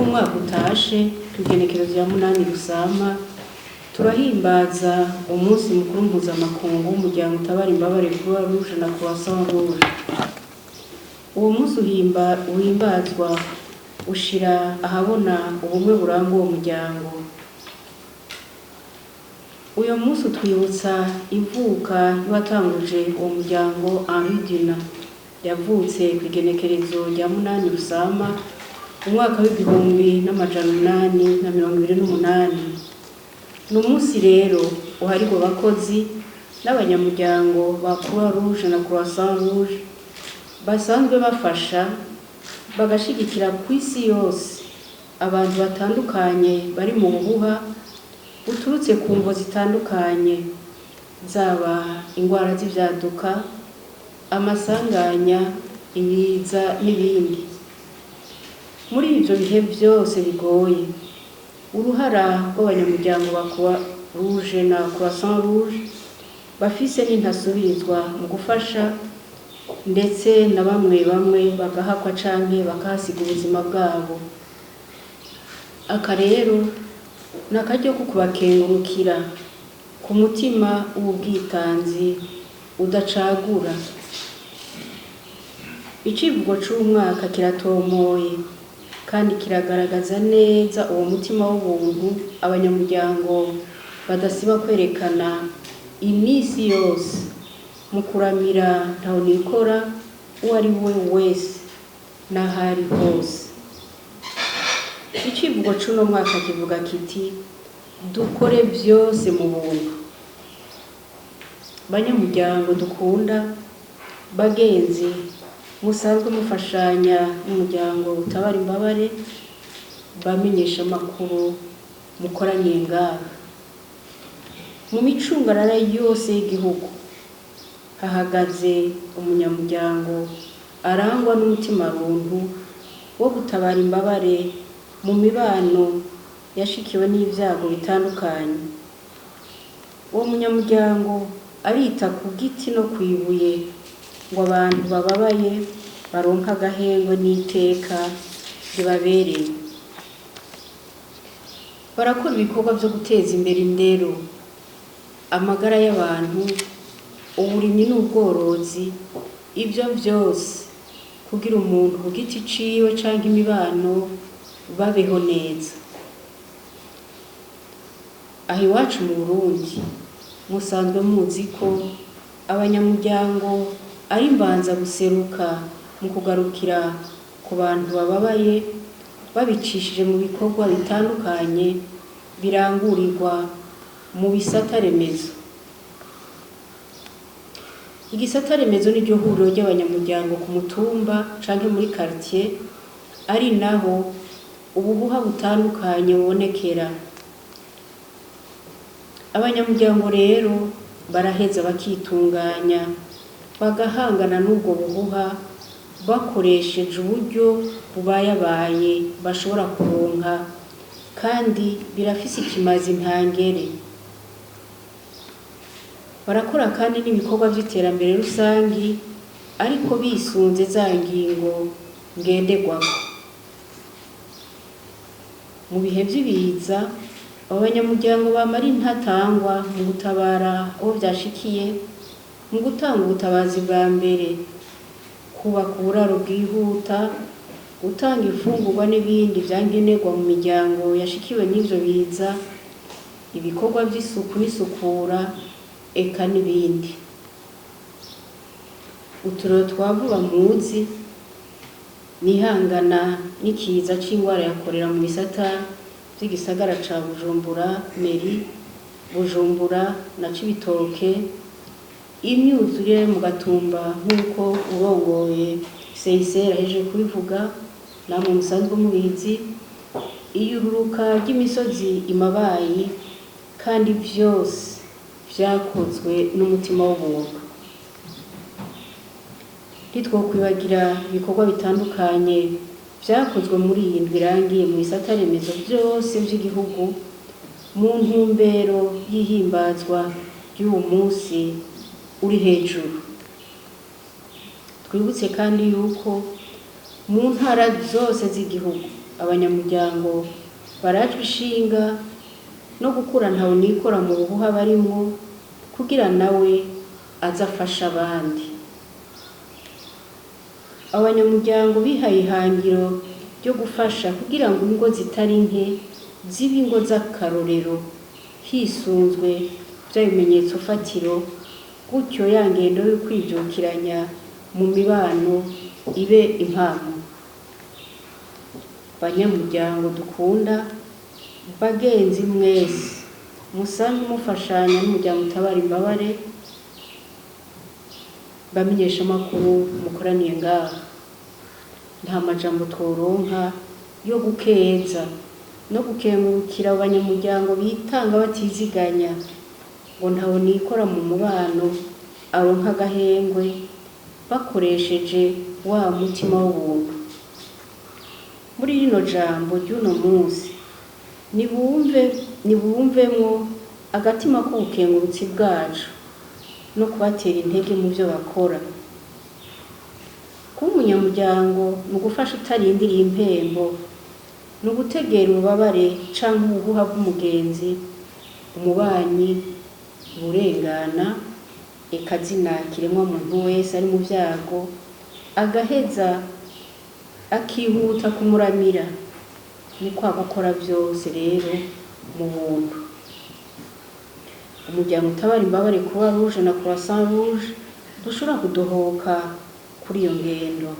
uko umwaka utashe kw'igenekerezo rya 8 Rusama turahimbaza umunsi mukuru mpuzamakungu w'umuryango utabara imbabare Croix Rouge na Croissant Rouge. Uwo munsi uhimbazwa ushira ahabona ubumwe buranga uwo muryango. Uyo munsi twibutsa ivuka y'uwatanguje uwo muryango Henri Dunant yavutse kw'igenekerezo rya 8 Rusama umwaka w'1828. Ni umunsi rero uharirwa abakozi n'abanyamuryango ba Croix Rouge na Croissant Rouge basanzwe bafasha bagashigikira ku isi yose abantu batandukanye bari mu buhuha buturutse ku mvo zitandukanye, zaba ingwara z'ivyaduka, amasanganya, ibiza n'ibindi. Muri ivyo bihe byose bigoye, uruhara rw'abanyamuryango ba Croix Rouge na Croissant Rouge bafise n'intasubirizwa mu gufasha, ndetse na bamwe bagahakwa canke bakahasiga ubuzima bwabo. Aka rero n'akaryo ko kubakengurukira ku mutima w'ubwitanzi udacagura. Icivugo c'umwaka kiratomoye kandi kiragaragaza neza uwo mutima w'ubuntu abanyamuryango badasiba kwerekana imisi yose mu kuramira ntahonikora uwo ari we wese n'ahari hose. Icivugo c'uno mwaka kivuga kiti dukore byose mu buntu. Banyamuryango dukunda, bagenzi musanzwe mufashanya n'umuryango utabara imbabare, bamenyesha amakuru mukoraniye ngaha, mu micungarara yose y'igihugu hahagaze umunyamuryango arangwa n'umutima runtu wo gutabara imbabare mu mibano yashikiwe n'ivyago bitandukanye. Uwo munyamuryango arita ku giti no kwibuye ngo abantu bababaye baronka agahengwe n'iteka ribabereye. Barakora ibikorwa vyo guteza imbere indero, amagara y'abantu, uburimyi n'ubworozi, ivyo vyose kugira umuntu ku giti ciwe canke imibano babeho neza. Aho iwacu mu Burundi musanzwe muzi ko abanyamuryango ari mbanza guseruka mu kugarukira ku bantu bababaye, babicishije mu bikorwa bitandukanye birangurirwa mu bisata remezo. Igisata remezo n'iryo huriro ry'abanyamuryango ku mutumba canke muri quartier, ari naho ubuhuha butandukanye bubonekera. Abanyamuryango rero baraheza bakitunganya bagahangana n'ubwo buhuha bakoresheje uburyo bubayabaye bashobora kuronka, kandi birafise ikimazi ntangere. Barakora kandi n'ibikorwa vy'iterambere rusangi ariko bisunze za ngingo ngenderwako. Mu bihe vy'ibiza abanyamuryango bamara intatangwa mu gutabara aho vyashikiye, mu gutanga ubutabazi bwa mbere, kubaka uburaro bwihuta, gutanga imfungurwa n'ibindi vyankenerwa mu miryango yashikiwe n'ivyo biza, ibikorwa vy'isuku n'isukura, eka n'ibindi. Uturero twa vuba muzi nihangana n'ikiza c'ingwara ya korera mu bisata vy'igisagara ca Bujumbura, Meri, Bujumbura na Cibitoke, imyuzure mu Gatumba nk'uko urongoye CICR aheje kubivuga, namwe musanzwe mubizi, iyururuka ry'imisozi imabayi, kandi vyose vyakozwe n'umutima w'ubuntu. Ntitwokwibagira ibikorwa bitandukanye vyakozwe muri iyi ndwi irangiye mu bisata remezo vyose vy'igihugu mu ntumbero y'ihimbazwa ry'uwo munsi uri hejuru. Twibutse kandi yuko mu ntara zose z'igihugu abanyamuryango barajwe ishinga no gukura ntawe nikora mu buhuha barimwo kugira nawe aze afasha abandi. Abanyamuryango bihaye ihangiro ryo gufasha kugira ngo ingo zitari nke zibe ingo z'akarorero hisunzwe vya bimenyetso fatiro, gutyo ya ngendo yo kwivyukiranya mu mibano ibe impamo. Banyamuryango dukunda, bagenzi mwese musanzwe mufashanya n'umuryango utabara imbabare, bamenyesha amakuru mukoraniye ngaha, nta majambo tworonka yo gukeza no gukengurukira abanyamuryango bitanga batiziganya ngo ntawe nikora mu mubano aronka agahengwe bakoresheje wa mutima w'ubuntu. Muri rino jambo ry'uno munsi nibumvemwo agatima k'ubukengurutsi bwacu no kubatera intege mu byo bakora. Kuba umunyamuryango ni ugufasha utarindiriye impembo, ni ugutegera ububabare canke ubuhuha bw'umugenzi, umubanyi, uburengana, eka zina kiremwa muntu wese ari mu vyago, agaheza akihuta kumuramira. Ni kwa gukora vyose rero mu buntu. Umuryango utabara imbabare Croix Rouge na Croissant Rouge dushobora kudohoka kuri iyo ngendo.